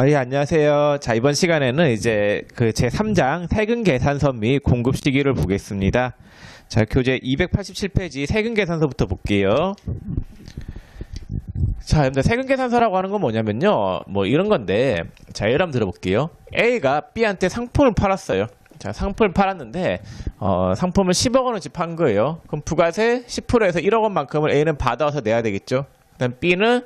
예, 안녕하세요. 자, 이번 시간에는 이제 그 제3장 세금 계산서 및 공급 시기를 보겠습니다. 자, 교재 287페이지 세금 계산서부터 볼게요. 자, 여러분들 세금 계산서라고 하는 건 뭐냐면요. 뭐 이런 건데, 자, 예를 한번 들어볼게요. A가 B한테 상품을 팔았어요. 자, 상품을 팔았는데, 상품을 10억 원어치 판 거예요. 그럼 부가세 10%에서 1억 원만큼을 A는 받아와서 내야 되겠죠. 그다음 B는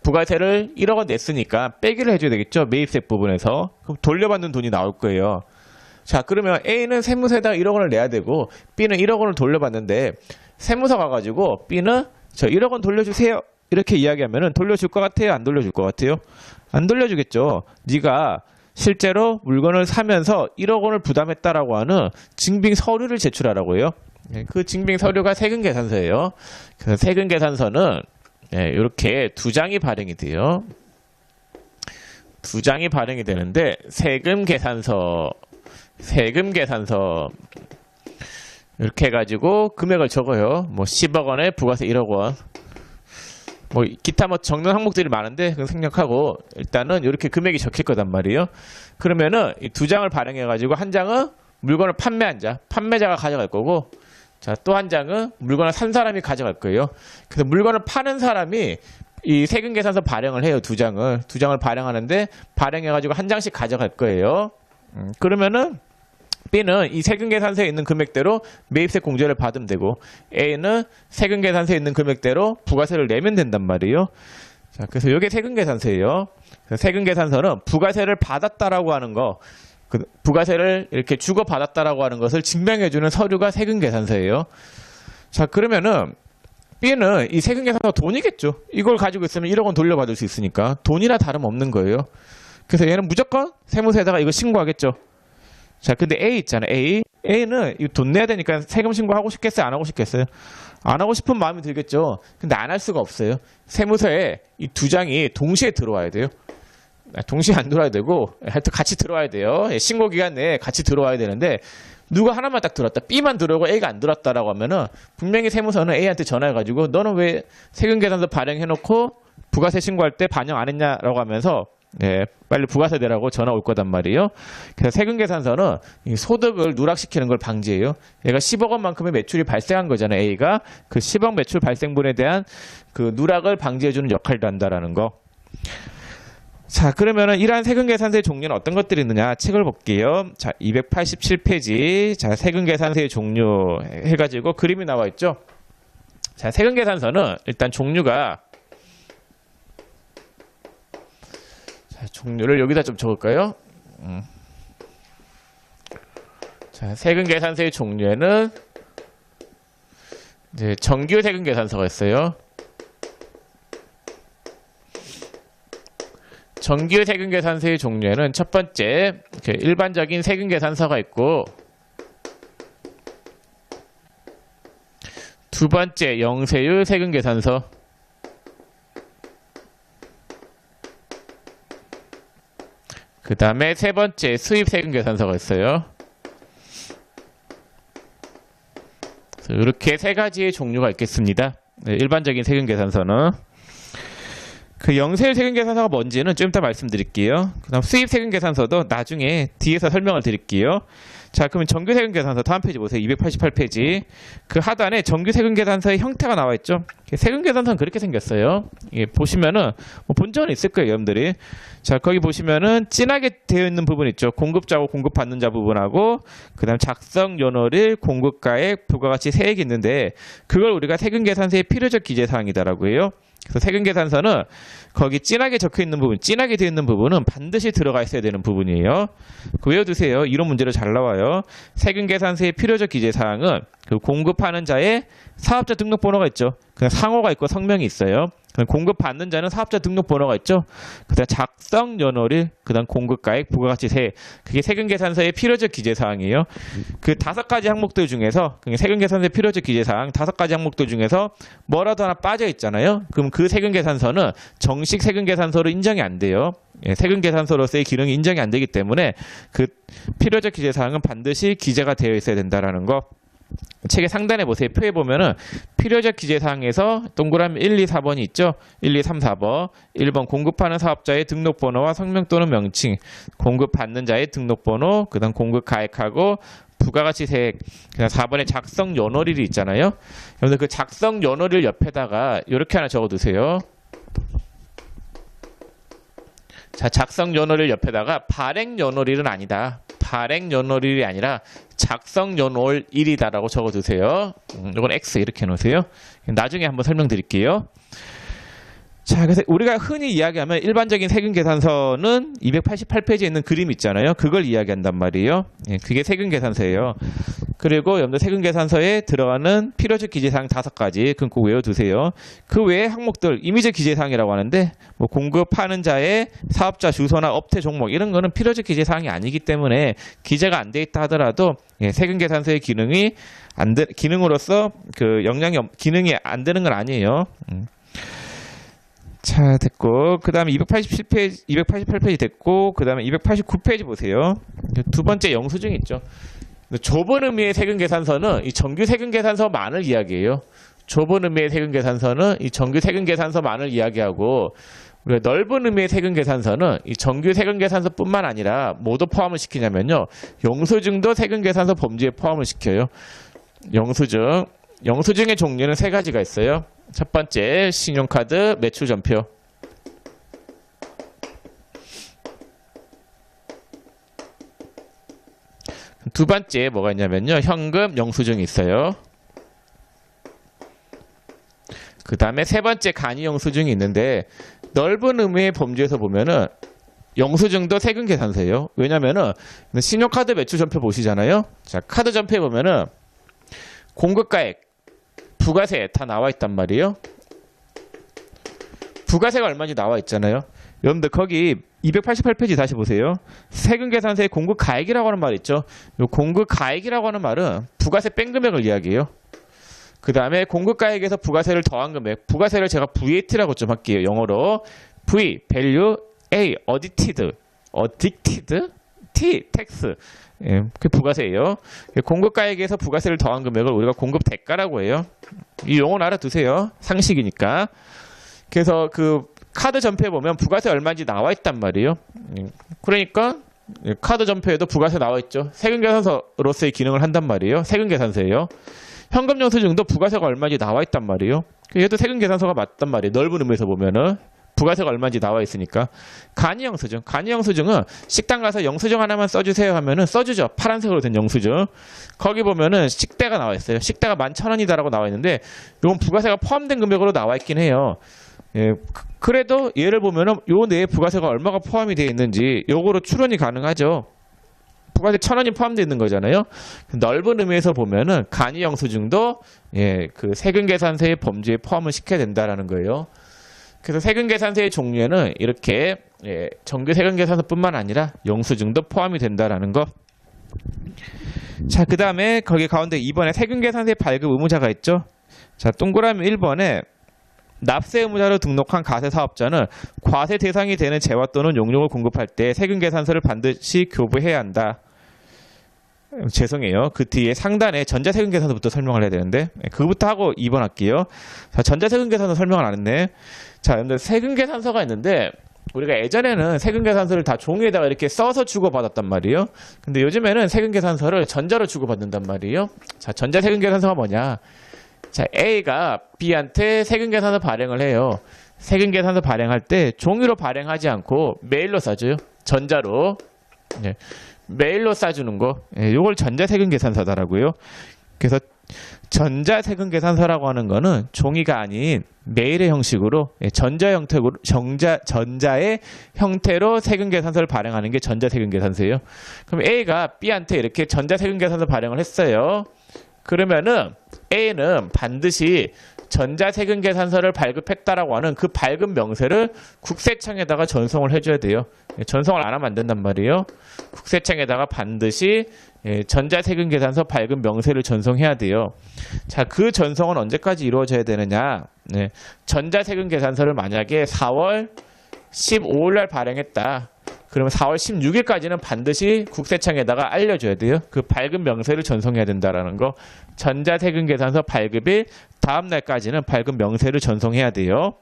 부가세를 1억 원 냈으니까 빼기를 해줘야 되겠죠. 매입세 부분에서. 그럼 돌려받는 돈이 나올 거예요. 자, 그러면 A는 세무서에다가 1억 원을 내야 되고 B는 1억 원을 돌려받는데 세무서 가가지고 B는 저 1억 원 돌려주세요. 이렇게 이야기하면은 돌려줄 것 같아요? 안 돌려줄 것 같아요? 안 돌려주겠죠. 네가 실제로 물건을 사면서 1억 원을 부담했다라고 하는 증빙 서류를 제출하라고 해요. 그 증빙 서류가 세금계산서예요. 그래서 세금계산서는 이렇게 두 장이 발행이 돼요. 두 장이 발행이 되는데 세금계산서 이렇게 해가지고 금액을 적어요. 뭐 10억 원에 부가세 1억 원. 뭐 기타 뭐 적는 항목들이 많은데 그건 생략하고 일단은 이렇게 금액이 적힐 거단 말이에요. 그러면은 이 두 장을 발행해가지고 한 장은 물건을 판매자가 가져갈 거고. 자, 또 한 장은 물건을 산 사람이 가져갈 거예요. 그래서 물건을 파는 사람이 이 세금계산서 발행을 해요. 두 장을 발행하는데 발행해가지고 한 장씩 가져갈 거예요. 그러면은 B는 이 세금계산서에 있는 금액대로 매입세 공제를 받으면 되고 A는 세금계산서에 있는 금액대로 부가세를 내면 된단 말이에요. 자, 그래서 이게 세금계산서예요. 세금계산서는 부가세를 받았다라고 하는 거, 부가세를 이렇게 주고받았다라고 하는 것을 증명해주는 서류가 세금계산서예요. 자, 그러면은 B는 이 세금계산서 돈이겠죠. 이걸 가지고 있으면 1억 원 돌려받을 수 있으니까 돈이나 다름없는 거예요. 그래서 얘는 무조건 세무서에다가 이거 신고하겠죠. 자, 근데 A 있잖아. A는 이거 돈 내야 되니까 세금 신고하고 싶겠어요? 안 하고 싶겠어요? 안 하고 싶은 마음이 들겠죠. 근데 안 할 수가 없어요. 세무서에 이 두 장이 동시에 들어와야 돼요. 동시에 안 들어와야 되고 하여튼 같이 들어와야 돼요. 신고 기간 내에 같이 들어와야 되는데 누가 하나만 딱 들어왔다, B만 들어오고 A가 안 들어왔다라고 하면은 분명히 세무서는 A한테 전화해가지고 너는 왜 세금계산서 발행해놓고 부가세 신고할 때 반영 안 했냐라고 하면서 빨리 부가세 내라고 전화 올 거단 말이에요. 그래서 세금계산서는 이 소득을 누락시키는 걸 방지해요. 얘가 10억 원만큼의 매출이 발생한 거잖아요. A가 그 10억 매출 발생분에 대한 그 누락을 방지해주는 역할을 한다라는 거. 자, 그러면은 이러한 세금계산서의 종류는 어떤 것들이 있느냐 책을 볼게요. 자, 287페이지. 자, 세금계산서의 종류 해가지고 그림이 나와 있죠. 자, 세금계산서는 일단 종류가, 자, 종류를 여기다 좀 적을까요? 자, 세금계산서의 종류에는 이제 정규 세금계산서가 있어요. 정규 세금계산서의 종류에는 첫 번째 일반적인 세금계산서가 있고, 두 번째 영세율 세금계산서, 그 다음에 세 번째 수입 세금계산서가 있어요. 이렇게 세 가지의 종류가 있겠습니다. 일반적인 세금계산서는. 그 영세율 세금계산서가 뭔지는 좀 이따 말씀드릴게요. 그 다음 수입 세금계산서도 나중에 뒤에서 설명을 드릴게요. 자, 그러면 정규 세금계산서 다음 페이지 보세요. 288페이지. 그 하단에 정규 세금계산서의 형태가 나와 있죠. 세금계산서는 그렇게 생겼어요. 보시면은 뭐 본전은 있을 거예요, 여러분들이. 자, 거기 보시면은 진하게 되어 있는 부분 있죠. 공급자하고 공급받는 자 부분하고, 그 다음 작성 연월일, 공급가액, 부가가치 세액이 있는데 그걸 우리가 세금계산서의 필요적 기재사항이다라고 해요. 그래서 세금계산서는 거기 진하게 적혀있는 부분, 진하게 되어 있는 부분은 반드시 들어가 있어야 되는 부분이에요. 외워두세요. 이런 문제로 잘 나와요. 세금계산서의 필요적 기재사항은 그 공급하는 자의 사업자 등록번호가 있죠. 그냥 상호가 있고 성명이 있어요. 공급받는 자는 사업자 등록번호가 있죠. 그 다음 작성 연월일, 그 다음 공급가액, 부가가치 세액. 그게 세금계산서의 필요적 기재사항이에요. 그 5가지 항목들 중에서, 세금계산서의 필요적 기재사항 5가지 항목들 중에서 뭐라도 하나 빠져 있잖아요. 그럼 그 세금계산서는 정식 세금계산서로 인정이 안 돼요. 세금계산서로서의 기능이 인정이 안 되기 때문에 그 필요적 기재사항은 반드시 기재가 되어 있어야 된다라는 거. 책의 상단에 보세요. 표에 보면은 필요적 기재사항에서 동그라미 1, 2, 4번이 있죠. 1, 2, 3, 4번. 1번 공급하는 사업자의 등록번호와 성명 또는 명칭, 공급받는 자의 등록번호, 그 다음 공급 가액하고 부가가치세액, 그다음 4번에 작성 연월일이 있잖아요. 여러분들 그 작성 연월일 옆에다가 이렇게 하나 적어두세요. 자, 작성 연월일 옆에다가 발행 연월일은 아니다. 발행 연월일이 아니라 작성 연월일이다라고 적어두세요. 이건 X 이렇게 해놓으세요. 나중에 한번 설명드릴게요. 자, 그래서 우리가 흔히 이야기하면 일반적인 세금계산서는 288페이지에 있는 그림 있잖아요. 그걸 이야기한단 말이에요. 예, 그게 세금계산서예요. 그리고 여러분들 세금계산서에 들어가는 필요적 기재사항 5가지 그건 꼭 외워두세요. 그 외에 항목들 임의적 기재사항이라고 하는데 뭐 공급하는 자의 사업자 주소나 업태 종목 이런 거는 필요적 기재사항이 아니기 때문에 기재가 안 돼 있다 하더라도 예, 세금계산서의 기능으로서 그 기능이 안 되는 건 아니에요. 자, 됐고. 그 다음에 288페이지 됐고, 그 다음에 289페이지 보세요. 두 번째 영수증 있죠. 좁은 의미의 세금계산서는 이 정규 세금계산서만을 이야기해요. 좁은 의미의 세금계산서는 이 정규 세금계산서만을 이야기하고, 우리가 넓은 의미의 세금계산서는 이 정규 세금계산서뿐만 아니라 뭐도 포함을 시키냐면요. 영수증도 세금계산서 범주에 포함을 시켜요. 영수증의 종류는 3가지가 있어요. 첫 번째, 신용카드 매출전표. 두 번째 뭐가 있냐면요. 현금 영수증이 있어요. 그 다음에 세 번째 간이 영수증이 있는데 넓은 의미의 범주에서 보면은 영수증도 세금계산서예요. 왜냐면은 신용카드 매출전표 보시잖아요. 자, 카드 전표에 보면은 공급가액, 부가세 다 나와 있단 말이에요. 부가세가 얼마인지 나와 있잖아요. 여러분들 거기 288페이지 다시 보세요. 세금계산서에 공급가액이라고 하는 말 있죠. 이 공급가액이라고 하는 말은 부가세 뺀 금액을 이야기해요. 그 다음에 공급가액에서 부가세를 더한 금액, 부가세를 제가 VAT라고 좀 할게요. 영어로 V, value, A, added, T, tax. 예, 그 부가세예요. 공급가액에서 부가세를 더한 금액을 우리가 공급 대가라고 해요. 이 용어는 알아두세요. 상식이니까. 그래서 그 카드 전표에 보면 부가세 얼마인지 나와 있단 말이에요. 그러니까 카드 전표에도 부가세 나와 있죠. 세금계산서로서의 기능을 한단 말이에요. 세금계산서예요. 현금 영수증도 부가세가 얼마인지 나와 있단 말이에요. 얘도 세금계산서가 맞단 말이에요. 넓은 의미에서 보면은. 부가세가 얼마인지 나와 있으니까. 간이 영수증은 식당 가서 영수증 하나만 써주세요 하면은 써주죠. 파란색으로 된 영수증. 거기 보면은 식대가 나와 있어요. 식대가 11,000원이다라고 나와 있는데 이건 부가세가 포함된 금액으로 나와 있긴 해요. 예, 그래도 얘를 보면은 요 내에 부가세가 얼마가 포함이 되어 있는지 요거로 추론이 가능하죠. 부가세 1,000원이 포함되어 있는 거잖아요. 넓은 의미에서 보면은 간이 영수증도 예, 그 세금계산서의 범주에 포함을 시켜야 된다라는 거예요. 그래서 세금계산서의 종류에는 이렇게 예, 정규 세금계산서뿐만 아니라 영수증도 포함이 된다라는 거. 자, 그 다음에 거기 가운데 2번에 세금계산서의 발급 의무자가 있죠. 자, 동그라미 1번에 납세 의무자로 등록한 가세사업자는 과세 대상이 되는 재화 또는 용료를 공급할 때 세금계산서를 반드시 교부해야 한다. 죄송해요. 그 뒤에 상단에 전자세금계산서부터 설명을 해야 되는데 그거부터 하고 2번 할게요. 자, 전자세금계산서 설명을 안 했네. 자, 근데 세금계산서가 있는데 우리가 예전에는 세금계산서를 다 종이에다가 이렇게 써서 주고받았단 말이에요. 근데 요즘에는 세금계산서를 전자로 주고받는단 말이에요. 자, 전자세금계산서가 뭐냐? 자, A가 B한테 세금계산서 발행을 해요. 세금계산서 발행할 때 종이로 발행하지 않고 메일로 싸줘요. 전자로. 네. 메일로 싸주는 거. 예, 요걸 전자세금계산서다라고요. 그래서 전자세금계산서라고 하는 거는 종이가 아닌 메일의 형식으로 전자의 형태로 세금계산서를 발행하는 게 전자세금계산서예요. 그럼 A가 B한테 이렇게 전자세금계산서 발행을 했어요. 그러면은 A는 반드시 전자세금계산서를 발급했다라고 하는 그 발급 명세를 국세청에다가 전송을 해줘야 돼요. 전송을 안 하면 안 된단 말이에요. 국세청에다가 반드시 전자세금계산서 발급 명세를 전송해야 돼요. 자, 그 전송은 언제까지 이루어져야 되느냐? 전자세금계산서를 만약에 4월 15일 날 발행했다. 그러면 4월 16일까지는 반드시 국세청에다가 알려줘야 돼요. 그 발급 명세를 전송해야 된다라는 거. 전자세금계산서 발급일 다음 날까지는 발급 명세를 전송해야 돼요.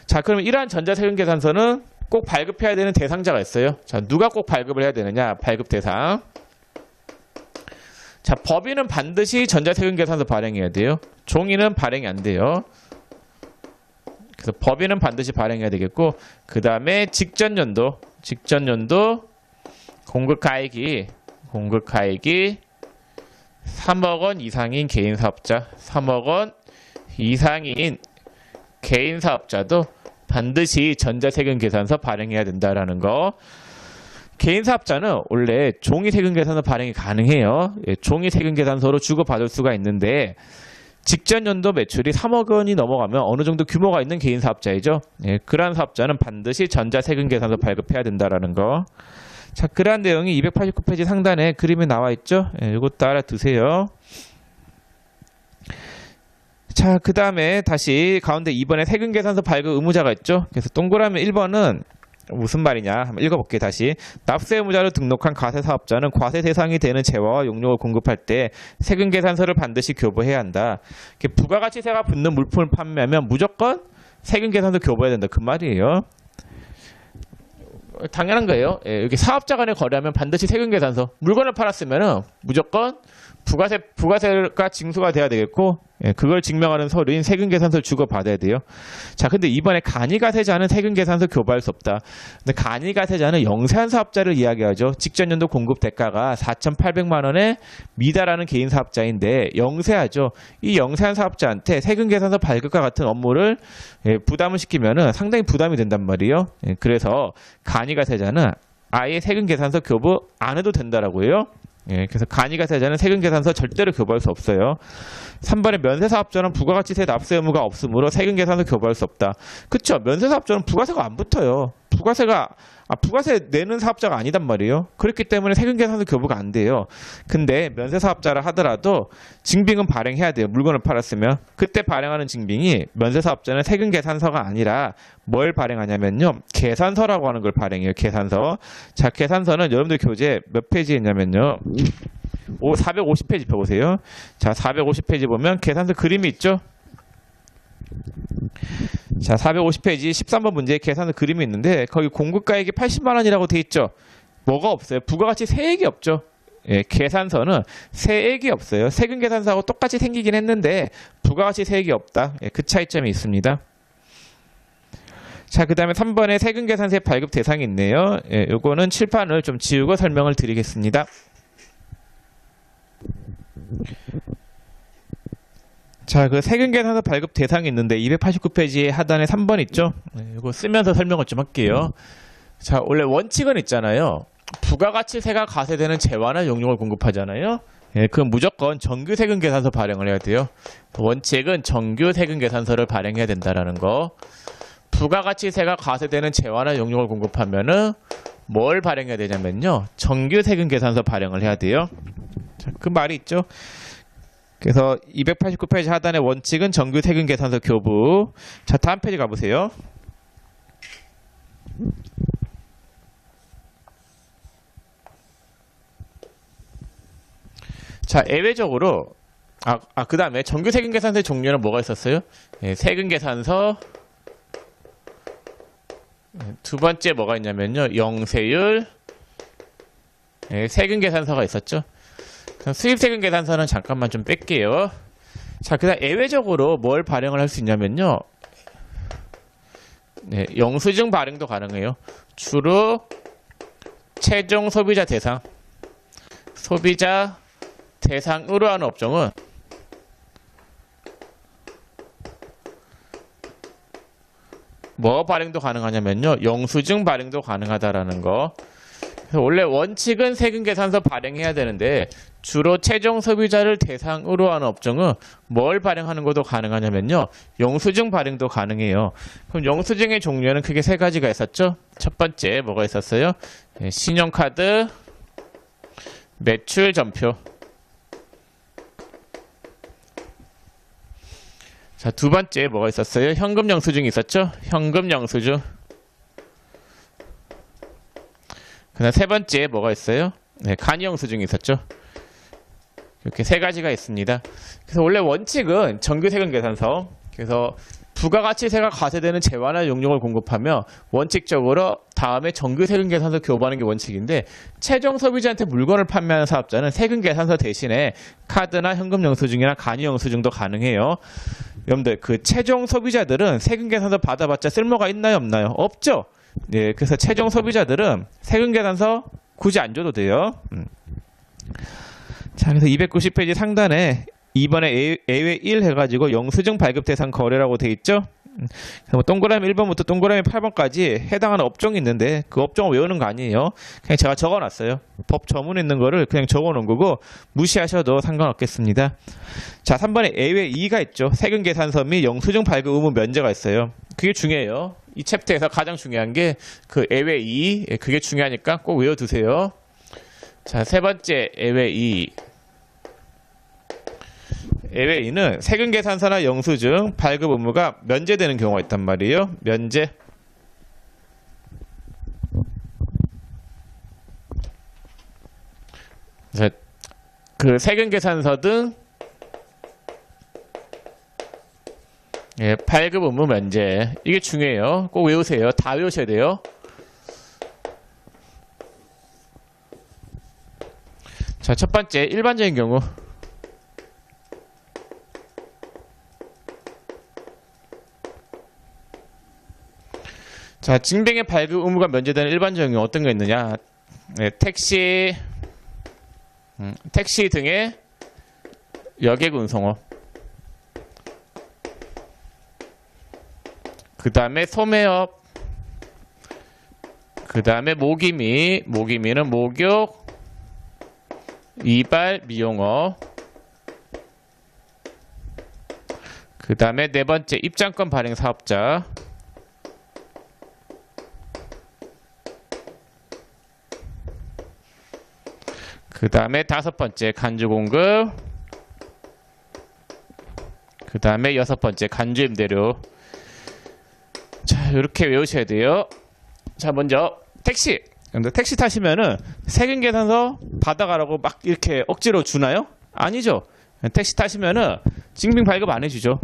자, 그럼 이러한 전자세금계산서는 꼭 발급해야 되는 대상자가 있어요. 자, 누가 꼭 발급을 해야 되느냐? 발급 대상. 자, 법인은 반드시 전자세금계산서 발행해야 돼요. 종이는 발행이 안 돼요. 그래서 법인은 반드시 발행해야 되겠고, 그 다음에 직전연도 공급가액이 3억 원 이상인 개인사업자, 3억 원 이상인 개인사업자도 반드시 전자세금계산서 발행해야 된다라는 거. 개인사업자는 원래 종이세금계산서 발행이 가능해요. 예, 종이세금계산서로 주고받을 수가 있는데 직전연도 매출이 3억 원이 넘어가면 어느 정도 규모가 있는 개인사업자이죠. 예, 그러한 사업자는 반드시 전자세금계산서 발급해야 된다라는 거. 자, 그러한 내용이 289페이지 상단에 그림이 나와 있죠. 예, 이것도 알아두세요. 자, 그 다음에 다시 가운데 2번에 세금계산서 발급 의무자가 있죠. 그래서 동그라미 1번은 무슨 말이냐 한번 읽어볼게요. 다시. 납세 의무자로 등록한 과세사업자는 과세 대상이 되는 재화와 용료를 공급할 때 세금계산서를 반드시 교부해야 한다. 부가가치세가 붙는 물품을 판매하면 무조건 세금계산서 교부해야 된다. 그 말이에요. 당연한 거예요. 예, 여기 사업자 간에 거래하면 반드시 세금계산서. 물건을 팔았으면 무조건 부가세가 징수가 돼야 되겠고, 예, 그걸 증명하는 서류인 세금계산서를 주고받아야 돼요. 자, 근데 이번에 간이가세자는 세금계산서 교부할 수 없다. 근데 간이가세자는 영세한 사업자를 이야기하죠. 직전연도 공급 대가가 4,800만 원에 미달하는 개인 사업자인데 영세하죠. 이 영세한 사업자한테 세금계산서 발급과 같은 업무를 부담을 시키면은 상당히 부담이 된단 말이에요. 예, 그래서 간이가세자는 아예 세금계산서 교부 안 해도 된다라고요. 예, 그래서 간이가세자는 세금계산서 절대로 교부할 수 없어요. 3번에 면세사업자는 부가가치세 납세 의무가 없으므로 세금계산서 교부할 수 없다. 그쵸? 면세사업자는 부가세가 안 붙어요. 부가세 내는 사업자가 아니단 말이에요. 그렇기 때문에 세금계산서 교부가 안 돼요. 근데 면세사업자를 하더라도 증빙은 발행해야 돼요. 물건을 팔았으면. 그때 발행하는 증빙이 면세사업자는 세금계산서가 아니라 뭘 발행하냐면요. 계산서라고 하는 걸 발행해요. 계산서. 자, 계산서는 여러분들 교재 몇 페이지에 있냐면요. 450페이지 펴보세요. 자, 450페이지 보면 계산서 그림이 있죠? 자, 450페이지 13번 문제에 계산서 그림이 있는데 거기 공급가액이 80만 원이라고 돼 있죠? 뭐가 없어요? 부가가치 세액이 없죠? 예, 계산서는 세액이 없어요. 세금계산서하고 똑같이 생기긴 했는데 부가가치 세액이 없다. 예, 그 차이점이 있습니다. 자, 그 다음에 3번에 세금계산세 발급 대상이 있네요. 예, 요거는 칠판을 좀 지우고 설명을 드리겠습니다. 자, 그 세금계산서 발급 대상이 있는데 289페이지 하단에 3번 있죠? 이거 쓰면서 설명을 좀 할게요. 자, 원래 원칙은 있잖아요. 부가가치세가 과세되는 재화나 용료를 공급하잖아요. 예, 그럼 무조건 정규 세금계산서 발행을 해야 돼요. 원칙은 정규 세금계산서를 발행해야 된다라는 거. 부가가치세가 과세되는 재화나 용료를 공급하면은 뭘 발행해야 되냐면요. 정규 세금계산서 발행을 해야 돼요. 자, 그 말이 있죠. 그래서 289페이지 하단의 원칙은 정규 세금계산서 교부. 자, 다음 페이지 가보세요. 자, 예외적으로 그 다음에 정규 세금계산서의 종류는 뭐가 있었어요? 예, 세금계산서. 두 번째 뭐가 있냐면요. 영세율. 예, 세금계산서가 있었죠. 수입세금계산서는 잠깐만 좀 뺄게요. 자, 그 다음 예외적으로 뭘 발행을 할 수 있냐면요. 네, 영수증 발행도 가능해요. 주로 최종 소비자 대상으로 하는 업종은 뭐 발행도 가능하냐면요. 영수증 발행도 가능하다라는 거. 원래 원칙은 세금계산서 발행해야 되는데 주로 최종 소비자를 대상으로 하는 업종은 뭘 발행하는 것도 가능하냐면요. 영수증 발행도 가능해요. 그럼 영수증의 종류는 크게 세 가지가 있었죠. 첫 번째 뭐가 있었어요? 신용카드, 매출 전표. 자, 두 번째 뭐가 있었어요? 현금 영수증이 있었죠. 현금 영수증. 그다음 세 번째 뭐가 있어요? 네, 간이 영수증이 있었죠. 이렇게 세 가지가 있습니다. 그래서 원래 원칙은 정규 세금 계산서, 그래서 부가가치세가 과세되는 재화나 용역을 공급하며 원칙적으로 다음에 정규 세금 계산서 교부하는 게 원칙인데, 최종 소비자한테 물건을 판매하는 사업자는 세금 계산서 대신에 카드나 현금 영수증이나 간이 영수증도 가능해요. 여러분들 그 최종 소비자들은 세금 계산서 받아봤자 쓸모가 있나요, 없나요? 없죠. 네, 그래서 최종 소비자들은 세금 계산서 굳이 안 줘도 돼요. 자, 그래서 290페이지 상단에 이번에 예외 1 해가지고 영수증 발급 대상 거래라고 돼 있죠. 그래서 뭐 동그라미 1번부터 동그라미 8번까지 해당하는 업종이 있는데 그 업종을 외우는 거 아니에요. 그냥 제가 적어놨어요. 법 전문에 있는 거를 그냥 적어놓은 거고 무시하셔도 상관없겠습니다. 자, 3번에 예외 2가 있죠. 세금 계산서 및 영수증 발급 의무 면제가 있어요. 그게 중요해요. 이 챕터에서 가장 중요한 게 그 예외 2, 그게 중요하니까 꼭 외워두세요. 자, 세 번째 예외 2. 예외 2는 세금 계산서나 영수증 발급 의무가 면제되는 경우가 있단 말이에요. 면제. 자, 그 세금 계산서 등 발급 의무 면제. 이게 중요해요. 꼭 외우세요. 다 외우셔야 돼요. 자, 첫 번째 일반적인 경우. 자, 징병의 발급 의무가 면제되는 일반적인 경우 어떤 게 있느냐? 네, 택시 등의 여객 운송업. 그 다음에 소매업. 그 다음에 모기미는 목욕, 이발, 미용업. 그 다음에 네 번째 입장권 발행 사업자. 그 다음에 다섯 번째 간주 공급. 그 다음에 여섯 번째 간주 임대료. 자, 이렇게 외우셔야 돼요. 자, 먼저 택시. 근데 택시 타시면은 세금 계산서 받아가라고 막 이렇게 억지로 주나요? 아니죠. 택시 타시면은 증빙 발급 안 해주죠.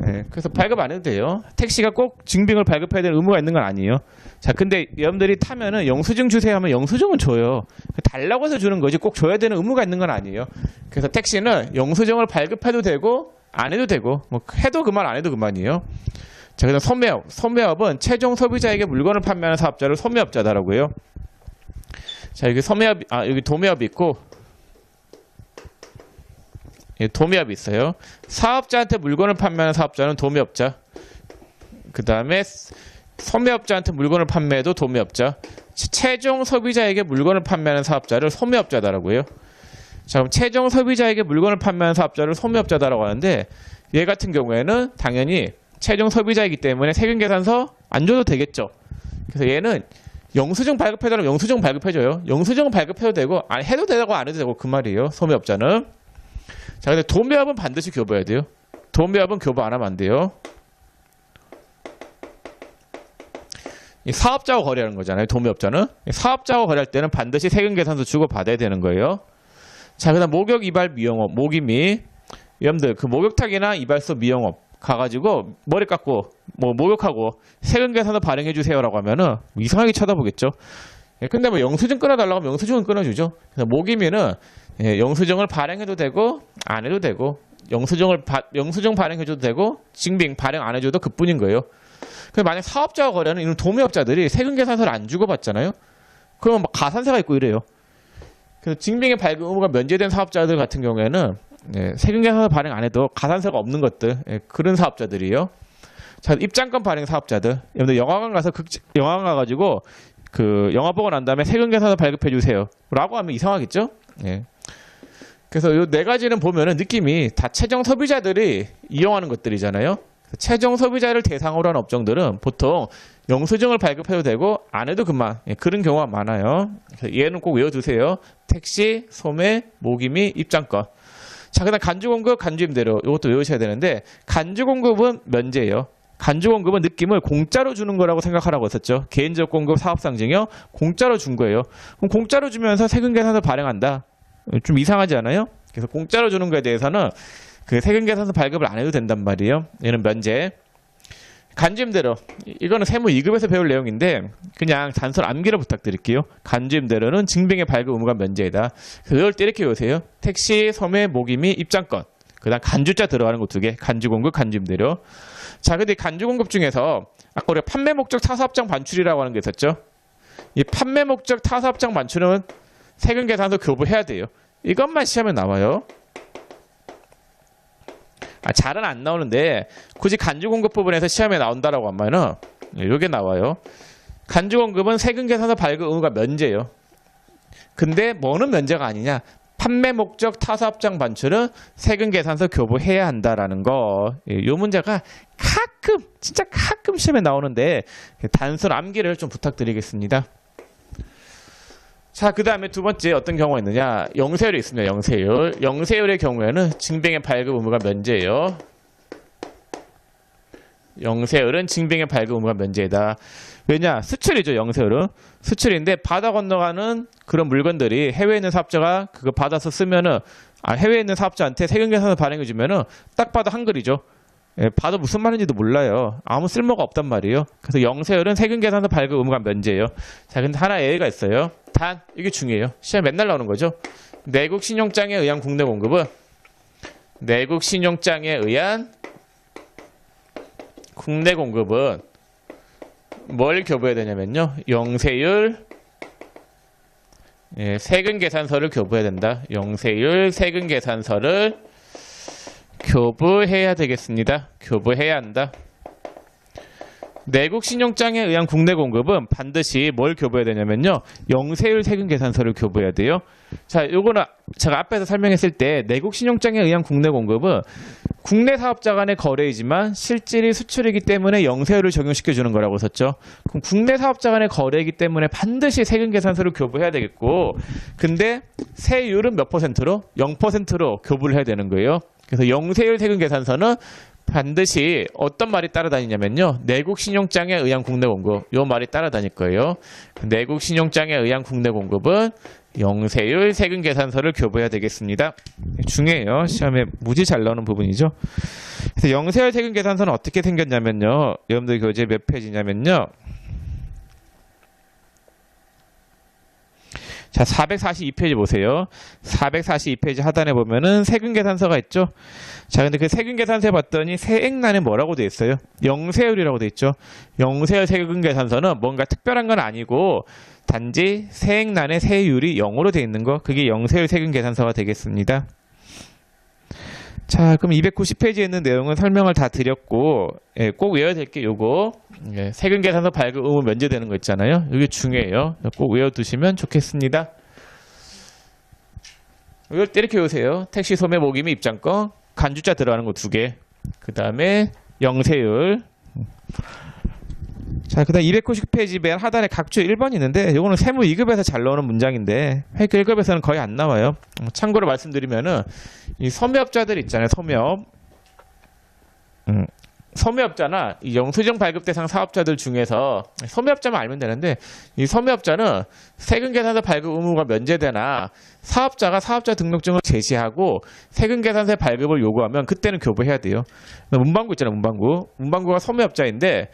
네, 그래서 발급 안 해도 돼요. 택시가 꼭 증빙을 발급해야 될 의무가 있는 건 아니에요. 자, 근데 여러분들이 타면은 영수증 주세요 하면 영수증은 줘요. 달라고 해서 주는 거지 꼭 줘야 되는 의무가 있는 건 아니에요. 그래서 택시는 영수증을 발급해도 되고 안 해도 되고 뭐 해도 그만 안 해도 그만이에요. 자, 그다음 소매업. 소매업은 최종 소비자에게 물건을 판매하는 사업자를 소매업자다라고 해요. 자, 여기 소매업, 여기 도매업이 있고, 도매업이 있어요. 사업자한테 물건을 판매하는 사업자는 도매업자. 그 다음에 소매업자한테 물건을 판매해도 도매업자. 최종 소비자에게 물건을 판매하는 사업자를 소매업자다라고 해요. 자, 그럼 최종 소비자에게 물건을 판매하는 사업자를 소매업자다라고 하는데, 얘 같은 경우에는 당연히 최종 소비자이기 때문에 세금 계산서 안 줘도 되겠죠. 그래서 얘는 영수증 발급해달라면 영수증 발급해줘요. 영수증은 발급해도 되고 해도 되고 안 해도 되고 그 말이에요. 소매업자는. 자, 근데 도매업은 반드시 교부해야 돼요. 도매업은 교부 안 하면 안 돼요. 이 사업자하고 거래하는 거잖아요. 도매업자는. 사업자하고 거래할 때는 반드시 세금 계산서 주고 받아야 되는 거예요. 자, 그다음 목욕, 이발, 미용업, 모기미. 여러분들 그 목욕탕이나 이발소, 미용업 가가지고 머리 깎고 뭐 목욕하고 세금 계산서 발행해 주세요라고 하면은 이상하게 쳐다보겠죠. 근데 뭐 영수증 끊어달라고 하면 영수증은 끊어주죠. 그래서 모기미는 영수증을 발행해도 되고 안 해도 되고 영수증 발행해줘도 되고 증빙 발행 안 해줘도 그뿐인 거예요. 근데 만약 사업자와 거래하는 이런 도매업자들이 세금 계산서를 안 주고 받잖아요. 그러면 막 가산세가 있고 이래요. 그래서 증빙의 발급 의무가 면제된 사업자들 같은 경우에는 세금 계산서 발행 안 해도 가산세가 없는 것들, 그런 사업자들이에요. 자, 입장권 발행 사업자들. 여러분들 영화관 가서 영화관 가가지고 그 영화 보고 난 다음에 세금 계산서 발급해 주세요 라고 하면 이상하겠죠? 예. 그래서 이 네 가지는 보면은 느낌이 다 최종 소비자들이 이용하는 것들이잖아요. 최종 소비자를 대상으로 하는 업종들은 보통 영수증을 발급해도 되고 안 해도 그만, 그런 경우가 많아요. 얘는 꼭 외워두세요. 택시, 소매, 모기미, 입장권. 자, 그다음 간주공급, 간주임대료 이것도 외우셔야 되는데 간주공급은 면제예요. 간주공급은 느낌을 공짜로 주는 거라고 생각하라고 했었죠. 개인적 공급 사업상징이요. 공짜로 준 거예요. 그럼 공짜로 주면서 세금계산서 발행한다. 좀 이상하지 않아요? 그래서 공짜로 주는 거에 대해서는 그 세금계산서 발급을 안 해도 된단 말이에요. 얘는 면제. 간주임대료. 이거는 세무 2급에서 배울 내용인데 그냥 단순 암기를 부탁드릴게요. 간주임대료는 증빙의 발급 의무가 면제이다. 그걸 이렇게 외우세요. 택시, 소매, 모기미, 입장권. 그 다음 간주자 들어가는 거 2개. 간주공급, 간주임대료. 자, 근데 간주공급 중에서 아까 우리가 판매 목적 타사업장 반출이라고 하는 게 있었죠. 이 판매 목적 타사업장 반출은 세금계산서 교부해야 돼요. 이것만 시험에 나와요. 잘은 안 나오는데 굳이 간주공급 부분에서 시험에 나온다라고 하면은 이게 나와요. 간주공급은 세금계산서 발급 의무가 면제예요. 근데 뭐는 면제가 아니냐? 판매 목적 타사업장 반출은 세금계산서 교부해야 한다라는 거. 이 문제가 가끔 진짜 가끔 시험에 나오는데 단순 암기를 좀 부탁드리겠습니다. 자, 그 다음에 두 번째 어떤 경우가 있느냐. 영세율이 있습니다. 영세율. 영세율의 경우에는 증빙의 발급 의무가 면제예요. 영세율은 증빙의 발급 의무가 면제다. 왜냐? 수출이죠. 영세율은. 수출인데 바다 건너가는 그런 물건들이 해외에 있는 사업자가 그거 받아서 쓰면은 해외에 있는 사업자한테 세금계산서 발행해주면은 딱 봐도 한글이죠. 봐도 무슨 말인지도 몰라요. 아무 쓸모가 없단 말이에요. 그래서 영세율은 세금계산서 발급 의무가 면제예요. 자, 근데 하나 예외가 있어요. 단 이게 중요해요. 시험 맨날 나오는 거죠. 내국 신용장에 의한 국내 공급은 내국 신용장에 의한 국내 공급은 뭘 교부해야 되냐면요. 영세율 세금계산서를 교부해야 된다. 영세율 세금계산서를 교부해야 되겠습니다. 교부해야 한다. 내국 신용장에 의한 국내 공급은 반드시 뭘 교부해야 되냐면요. 영세율 세금계산서를 교부해야 돼요. 자, 요거는 제가 앞에서 설명했을 때 내국 신용장에 의한 국내 공급은 국내 사업자 간의 거래이지만 실질이 수출이기 때문에 영세율을 적용시켜 주는 거라고 썼죠. 그럼 국내 사업자 간의 거래이기 때문에 반드시 세금계산서를 교부해야 되겠고, 근데 세율은 몇 %로? 0%로 교부를 해야 되는 거예요. 그래서 영세율 세금계산서는 반드시 어떤 말이 따라다니냐면요. 내국 신용장에 의한 국내 공급. 요 말이 따라다닐 거예요. 내국 신용장에 의한 국내 공급은 영세율 세금계산서를 교부해야 되겠습니다. 중요해요. 시험에 무지 잘 나오는 부분이죠. 그래서 영세율 세금계산서는 어떻게 생겼냐면요. 여러분들 교재 몇 페이지냐면요. 자, 442페이지 보세요. 442페이지 하단에 보면은 세금계산서가 있죠. 자, 근데 그 세금계산서에 봤더니 세액란에 뭐라고 돼 있어요? 영세율이라고 돼 있죠. 영세율 세금계산서는 뭔가 특별한 건 아니고 단지 세액란에 세율이 0으로 돼 있는 거, 그게 영세율 세금계산서가 되겠습니다. 자, 그럼 290페이지에 있는 내용은 설명을 다 드렸고, 꼭 외워야 될 게 요거, 세금계산서 발급 의무 면제되는 거 있잖아요. 이게 중요해요. 꼭 외워두시면 좋겠습니다. 이걸 이렇게 외우세요. 택시, 소매, 모기미, 입장권, 간주자 들어가는 거 2개. 그 다음에 영세율. 자, 그 다음 290페이지 맨 하단에 각주 1번이 있는데, 요거는 세무 2급에서 잘 나오는 문장인데 회계 1급에서는 거의 안 나와요. 참고로 말씀드리면은 이 섬유업자들 있잖아요. 섬유업자나 이 영수증 발급 대상 사업자들 중에서 섬유업자만 알면 되는데, 이 섬유업자는 세금계산서 발급 의무가 면제되나 사업자가 사업자 등록증을 제시하고 세금계산서 발급을 요구하면 그때는 교부해야 돼요. 문방구 있잖아요. 문방구가 섬유업자인데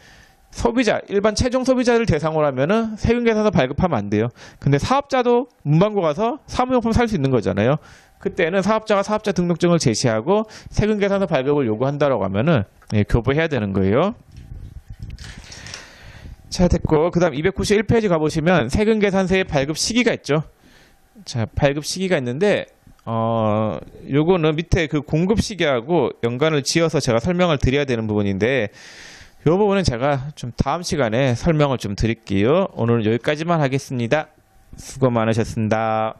소비자, 일반 최종 소비자를 대상으로 하면은 세금계산서 발급하면 안 돼요. 근데 사업자도 문방구 가서 사무용품 살 수 있는 거잖아요. 그때는 사업자가 사업자 등록증을 제시하고 세금계산서 발급을 요구한다라고 하면은 교부해야 되는 거예요. 자, 됐고, 그 다음 291페이지 가보시면 세금계산서의 발급 시기가 있죠. 자, 발급 시기가 있는데 요거는 밑에 그 공급 시기하고 연관을 지어서 제가 설명을 드려야 되는 부분인데, 이 부분은 제가 좀 다음 시간에 설명을 좀 드릴게요. 오늘은 여기까지만 하겠습니다. 수고 많으셨습니다.